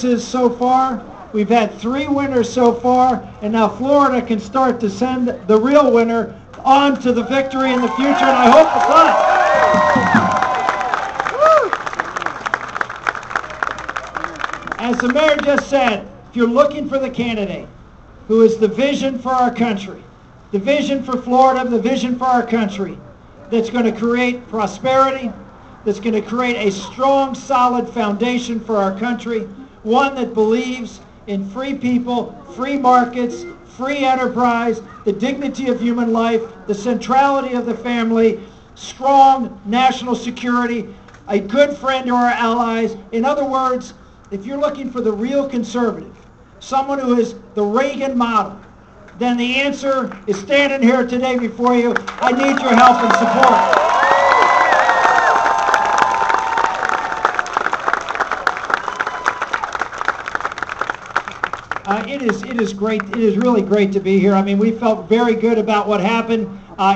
So far. We've had 3 winners so far, and now Florida can start to send the real winner on to the victory in the future, and I hope it's on. As the mayor just said, if you're looking for the candidate who is the vision for our country, the vision for Florida, the vision for our country, that's going to create prosperity, that's going to create a strong, solid foundation for our country, one that believes in free people, free markets, free enterprise, the dignity of human life, the centrality of the family, strong national security, a good friend to our allies. In other words, if you're looking for the real conservative, someone who is the Reagan model, then the answer is standing here today before you. I need your help and support. It is great. It is really great to be here. I mean, we felt very good about what happened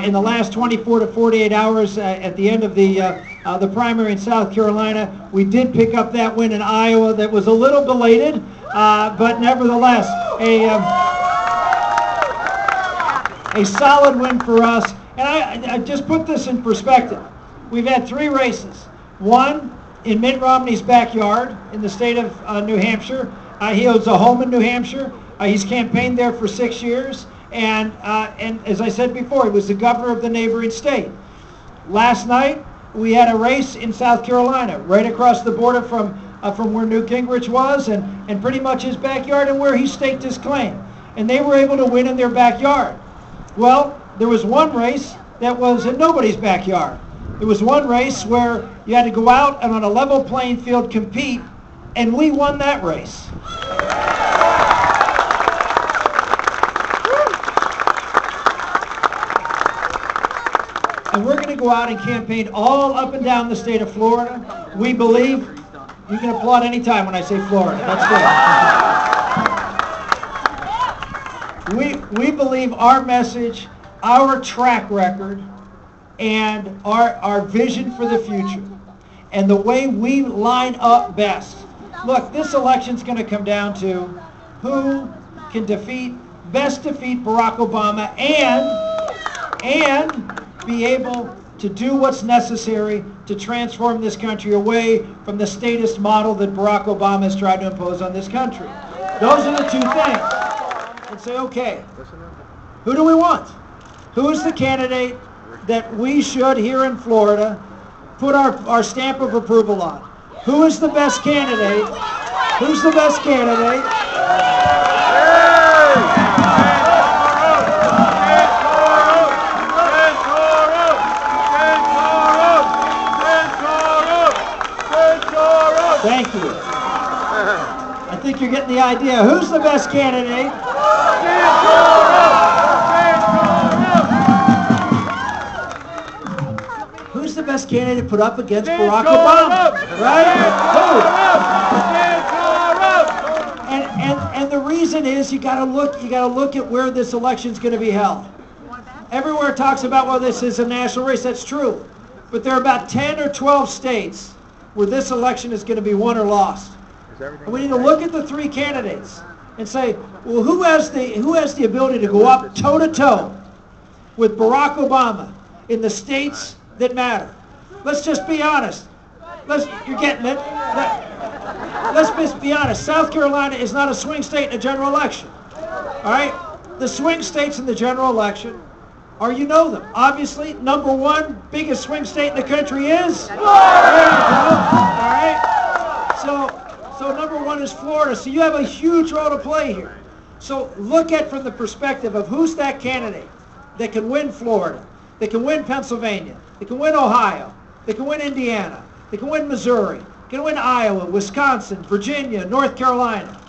in the last 24 to 48 hours at the end of the primary in South Carolina. We did pick up that win in Iowa that was a little belated, but nevertheless a solid win for us. And I just put this in perspective. We've had 3 races. One in Mitt Romney's backyard in the state of New Hampshire. He owns a home in New Hampshire. He's campaigned there for 6 years, and as I said before, he was the governor of the neighboring state. Last night, we had a race in South Carolina, right across the border from where Newt Gingrich was, and pretty much his backyard, and where he staked his claim. And they were able to win in their backyard. Well, there was one race that was in nobody's backyard. There was one race where you had to go out and on a level playing field compete, and we won that race. And we're going to go out and campaign all up and down the state of Florida. We believe, you can applaud any time when I say Florida, that's good. We believe our message, our track record, and our vision for the future, and the way we line up best. Look, this election's going to come down to who can best defeat Barack Obama and be able to do what's necessary to transform this country away from the statist model that Barack Obama has tried to impose on this country. Those are the 2 things. And say, okay, who do we want? Who is the candidate that we should, here in Florida, put our stamp of approval on? Who is the best candidate? Who's the best candidate? Thank you. I think you're getting the idea. Who's the best candidate? Who's the best candidate put up against Barack Obama? Right? Who? And the reason is you got to look at where this election is going to be held. Everywhere talks about, well, this is a national race. That's true. But there are about 10 or 12 states where this election is going to be won or lost. And we need to look at the 3 candidates and say, well, who has the ability to go up toe-to-toe with Barack Obama in the states that matter? Let's just be honest. You're getting it. Let's just be honest. South Carolina is not a swing state in a general election. All right? The swing states in the general election are, you know them. Obviously, number 1 biggest swing state in the country is Florida. There you go. All right? So number 1 is Florida. So you have a huge role to play here. So look at from the perspective of who's that candidate that can win Florida, that can win Pennsylvania, that can win Ohio, that can win Indiana, that can win Missouri, can win Iowa, Wisconsin, Virginia, North Carolina.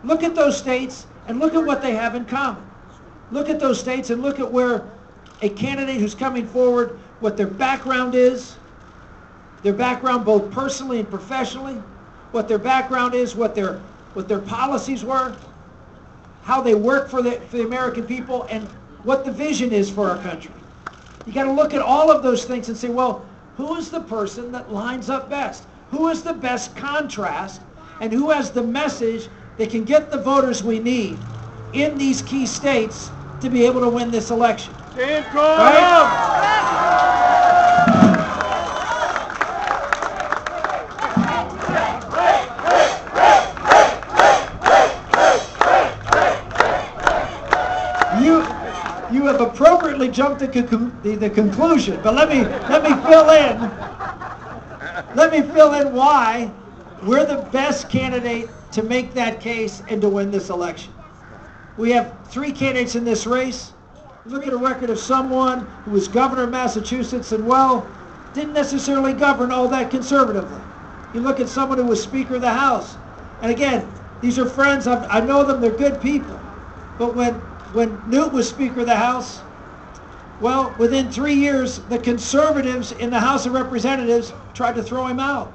Look at those states and look at what they have in common. Look at those states and look at where a candidate who's coming forward, what their background is, their background both personally and professionally, what their background is, what their policies were, how they work for the American people, and what the vision is for our country. You got to look at all of those things and say, well, who is the person that lines up best? Who is the best contrast and who has the message that can get the voters we need in these key states to be able to win this election. You have appropriately jumped to the conclusion, but let me fill in why we're the best candidate to make that case and to win this election. We have 3 candidates in this race. Look at a record of someone who was governor of Massachusetts and, well, didn't necessarily govern all that conservatively. You look at someone who was Speaker of the House. And again, these are friends. I know them. They're good people. But when Newt was Speaker of the House, well, within 3 years, the conservatives in the House of Representatives tried to throw him out.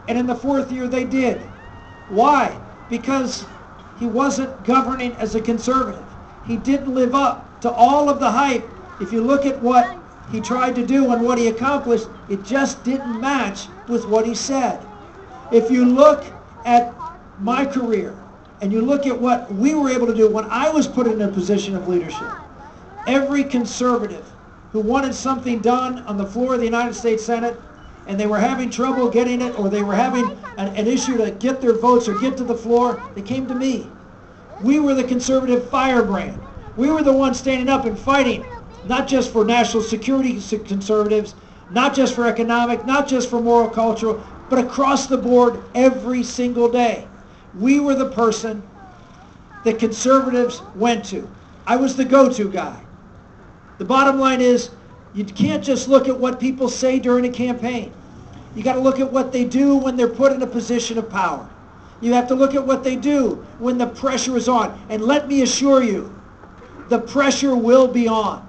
And in the 4th year, they did. Why? Because he wasn't governing as a conservative. He didn't live up to all of the hype. If you look at what he tried to do and what he accomplished, it just didn't match with what he said. If you look at my career and you look at what we were able to do when I was put in a position of leadership, every conservative who wanted something done on the floor of the United States Senate and they were having trouble getting it, or they were having an issue to get their votes or get to the floor, they came to me. We were the conservative firebrand. We were the ones standing up and fighting, not just for national security conservatives, not just for economic, not just for moral cultural, but across the board every single day. We were the person that conservatives went to. I was the go-to guy. The bottom line is, you can't just look at what people say during a campaign. You got to look at what they do when they're put in a position of power. You have to look at what they do when the pressure is on. And let me assure you, the pressure will be on.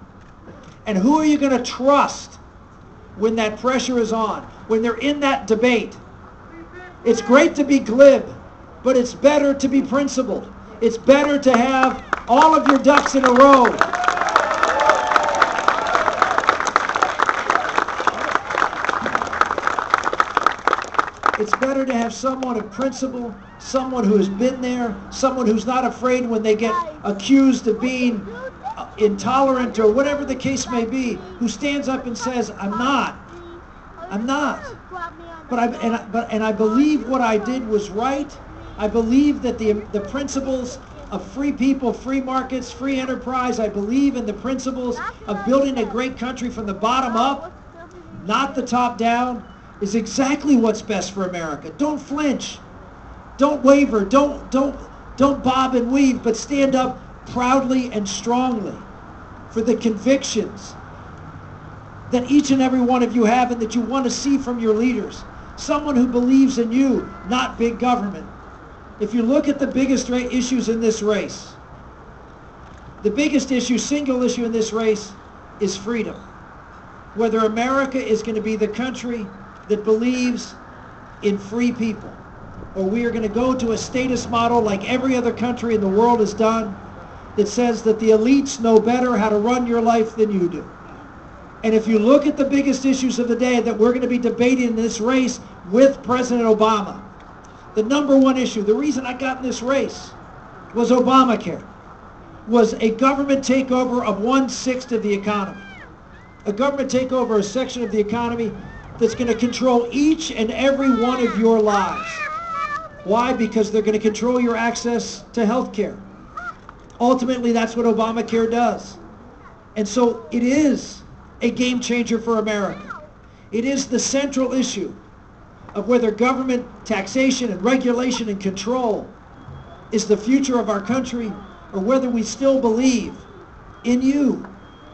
And who are you going to trust when that pressure is on, when they're in that debate? It's great to be glib, but it's better to be principled. It's better to have all of your ducks in a row. It's better to have someone of principle, someone who has been there, someone who's not afraid when they get accused of being intolerant or whatever the case may be, who stands up and says, I'm not. But I believe what I did was right. I believe that the principles of free people, free markets, free enterprise, I believe in the principles of building a great country from the bottom up, not the top down, is exactly what's best for America. Don't flinch. Don't waver. Don't bob and weave, but stand up proudly and strongly for the convictions that each and every one of you have and that you want to see from your leaders. Someone who believes in you, not big government. If you look at the biggest issues in this race, the biggest issue, single issue in this race is freedom. Whether America is going to be the country that believes in free people, or we are going to go to a status model like every other country in the world has done, that says that the elites know better how to run your life than you do. And if you look at the biggest issues of the day that we're going to be debating in this race with President Obama, the number one issue, the reason I got in this race was Obamacare, was a government takeover of 1/6 of the economy. A government takeover, a section of the economy that's going to control each and every one of your lives. Why? Because they're going to control your access to health care. Ultimately, that's what Obamacare does. And so it is a game changer for America. It is the central issue of whether government taxation and regulation and control is the future of our country, or whether we still believe in you.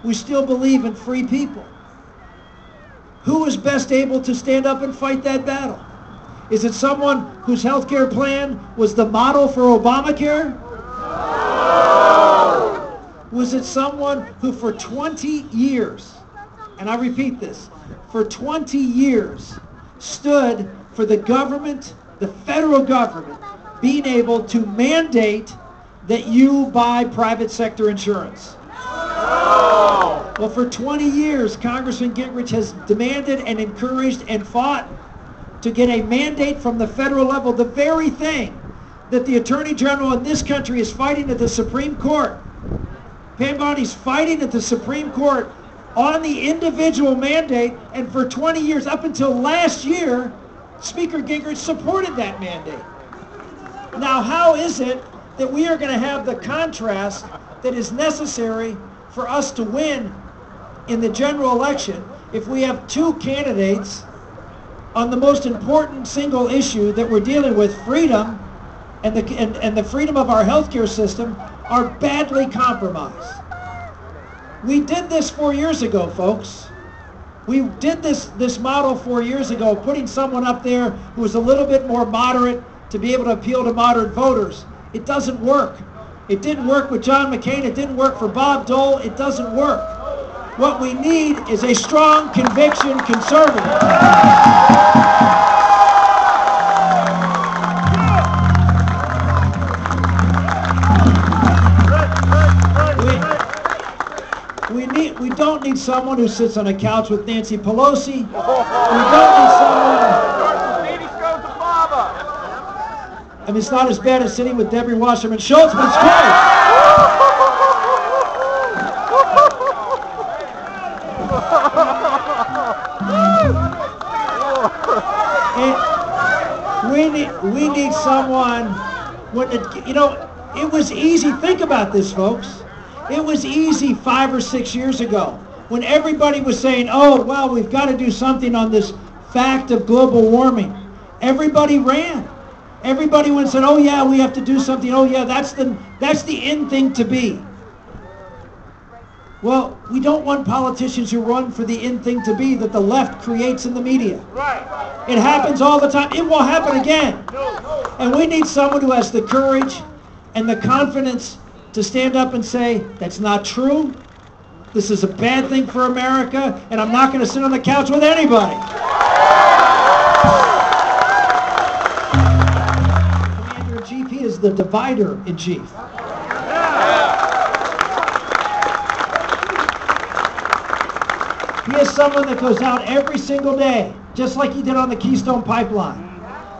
We still believe in free people. Who is best able to stand up and fight that battle? Is it someone whose health care plan was the model for Obamacare? No. Was it someone who for 20 years, and I repeat this, for 20 years stood for the government, the federal government, being able to mandate that you buy private sector insurance? Well, for 20 years, Congressman Gingrich has demanded and encouraged and fought to get a mandate from the federal level, the very thing that the Attorney General in this country is fighting at the Supreme Court. Pam Bondi's fighting at the Supreme Court on the individual mandate, and for 20 years, up until last year, Speaker Gingrich supported that mandate. Now, how is it that we are going to have the contrast that is necessary for us to win in the general election if we have two candidates on the most important single issue that we're dealing with, freedom, and the freedom of our healthcare system, are badly compromised? We did this 4 years ago, folks. We did this model 4 years ago, putting someone up there who was a little bit more moderate to be able to appeal to moderate voters. It doesn't work. It didn't work with John McCain. It didn't work for Bob Dole. It doesn't work. What we need is a strong conviction conservative. We don't need someone who sits on a couch with Nancy Pelosi. We don't need someone... I mean, it's not as bad as sitting with Debbie Wasserman Schultz, but it's close. We need someone, it was easy. Think about this, folks. It was easy 5 or 6 years ago when everybody was saying, oh, well, we've got to do something on this fact of global warming. Everybody ran. Everybody went and said, oh, yeah, we have to do something. Oh, yeah, that's the in thing to be. Well, we don't want politicians who run for the in thing to be that the left creates in the media. Right. It happens all the time. It will happen again. And we need someone who has the courage and the confidence to stand up and say, that's not true. This is a bad thing for America, and I'm not going to sit on the couch with anybody. Commander-in-Chief, he is the divider-in-chief. He is someone that goes out every single day, just like he did on the Keystone Pipeline,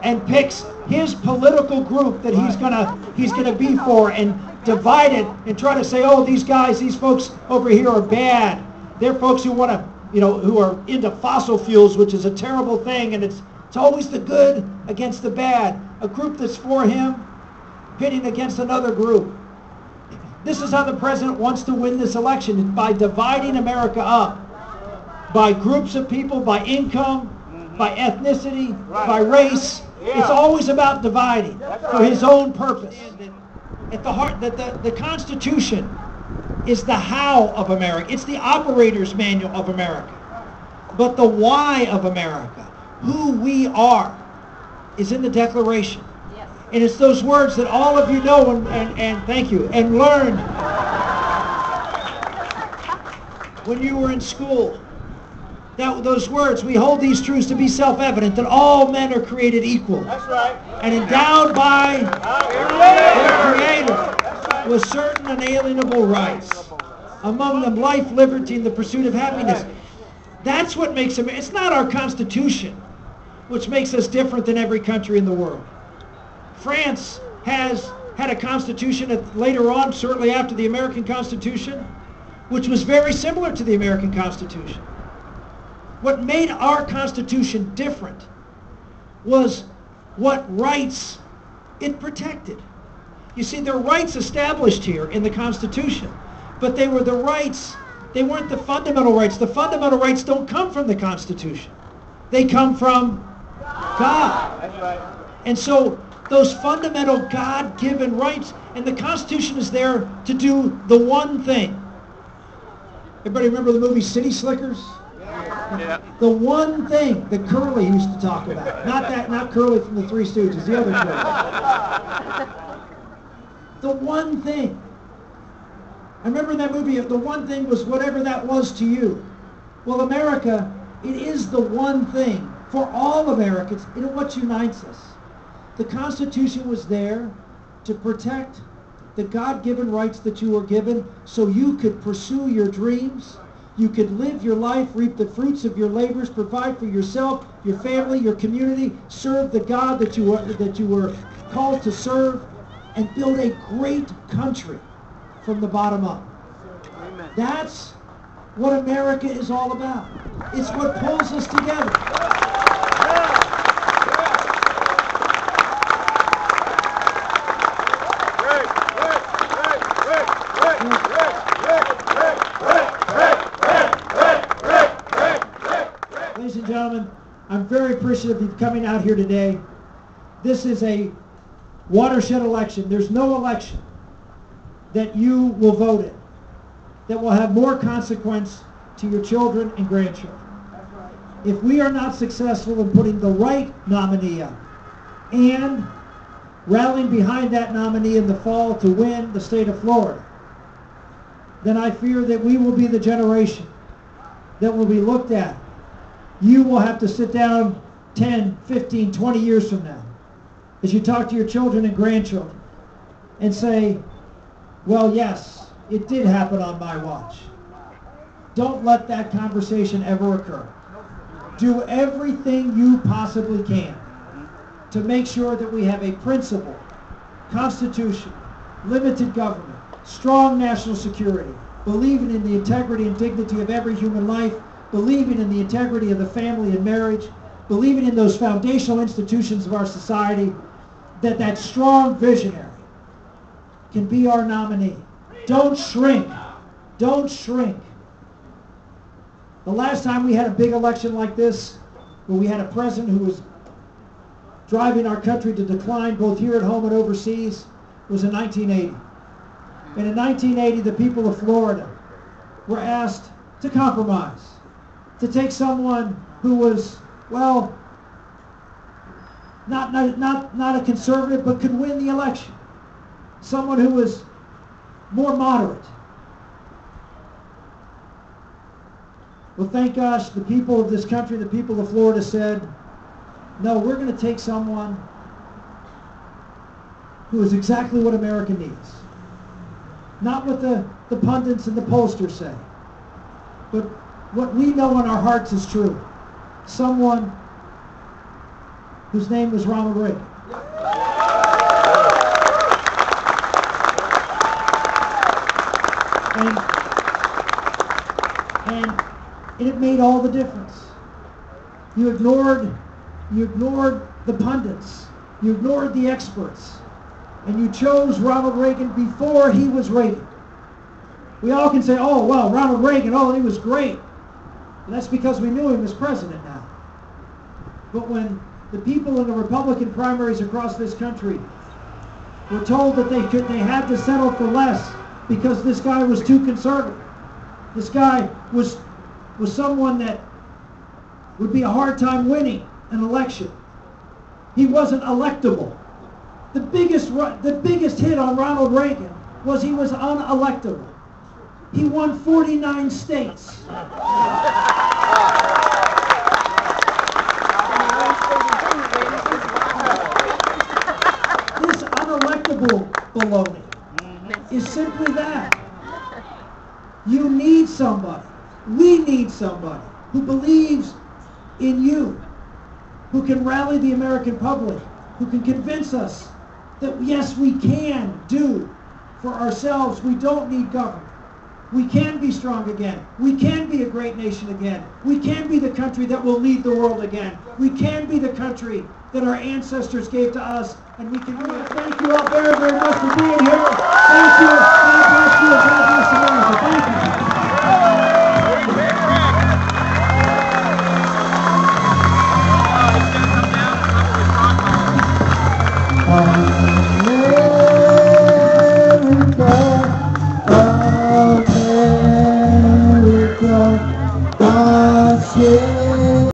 and picks his political group that he's gonna be for, and divide it and try to say, oh, these guys, these folks over here are bad. They're folks who want to, who are into fossil fuels, which is a terrible thing, and it's always the good against the bad. A group that's for him pitting against another group. This is how the president wants to win this election, by dividing America up. By groups of people, by income, by ethnicity, by race. It's always about dividing for his own purpose. At the heart, the Constitution is the how of America. It's the operator's manual of America. But the why of America, who we are, is in the Declaration. Yes. And it's those words that all of you know and thank you, and learned when you were in school. Those words, we hold these truths to be self-evident, that all men are created equal. That's right. And endowed by their Creator with certain unalienable rights. Among them, life, liberty, and the pursuit of happiness. That's what makes America. It's not our Constitution which makes us different than every country in the world. France has had a constitution later on, certainly after the American Constitution, which was very similar to the American Constitution. What made our Constitution different was what rights it protected. You see, there are rights established here in the Constitution, but they were the rights, they weren't the fundamental rights. The fundamental rights don't come from the Constitution. They come from God. That's right. And so those fundamental God-given rights, and the Constitution is there to do the one thing. Everybody remember the movie City Slickers? Yeah. The one thing that Curly used to talk about. Not Curly from the Three Stooges, the other Curly. The one thing. I remember in that movie, the one thing was whatever that was to you. Well, America, it is the one thing for all Americans. What unites us. The Constitution was there to protect the God-given rights that you were given so you could pursue your dreams, You could live your life, reap the fruits of your labors, provide for yourself, your family, your community, serve the God that you were called to serve, and build a great country from the bottom up. Amen. That's what America is all about. It's what pulls us together. Ladies and gentlemen, I'm very appreciative of you coming out here today. This is a watershed election. There's no election that you will vote in that will have more consequence to your children and grandchildren. If we are not successful in putting the right nominee up and rallying behind that nominee in the fall to win the state of Florida, then I fear that we will be the generation that will be looked at. You will have to sit down 10, 15, 20 years from now as you talk to your children and grandchildren and say, well, yes, it did happen on my watch. Don't let that conversation ever occur. Do everything you possibly can to make sure that we have a principled constitution, limited government, strong national security, believing in the integrity and dignity of every human life, believing in the integrity of the family and marriage, believing in those foundational institutions of our society, that strong visionary can be our nominee. Don't shrink. Don't shrink. The last time we had a big election like this, where we had a president who was driving our country to decline both here at home and overseas, was in 1980. And in 1980, the people of Florida were asked to compromise, to take someone who was, well, not a conservative, but could win the election. Someone who was more moderate. Well, thank gosh, the people of this country, the people of Florida said, no, we're going to take someone who is exactly what America needs. Not what the pundits and the pollsters say, but what we know in our hearts is true. Someone whose name was Ronald Reagan. And it made all the difference. You ignored the pundits. You ignored the experts. And you chose Ronald Reagan before he was Reagan. We all can say, oh, well, Ronald Reagan, oh, he was great. And that's because we knew him as president now. But when the people in the Republican primaries across this country were told that they had to settle for less because this guy was too conservative, this guy was someone that would be a hard time winning an election. He wasn't electable. The biggest hit on Ronald Reagan was he was unelectable. He won 49 states. This unelectable baloney is simply that. You need somebody. We need somebody who believes in you, who can rally the American public, who can convince us that yes, we can do for ourselves. We don't need government. We can be strong again. We can be a great nation again. We can be the country that will lead the world again. We can be the country that our ancestors gave to us, and we can do it. Thank you all very, very much for being here. Thank you. God bless you. God bless America. Thank you. It's gonna come down and probably talk about it.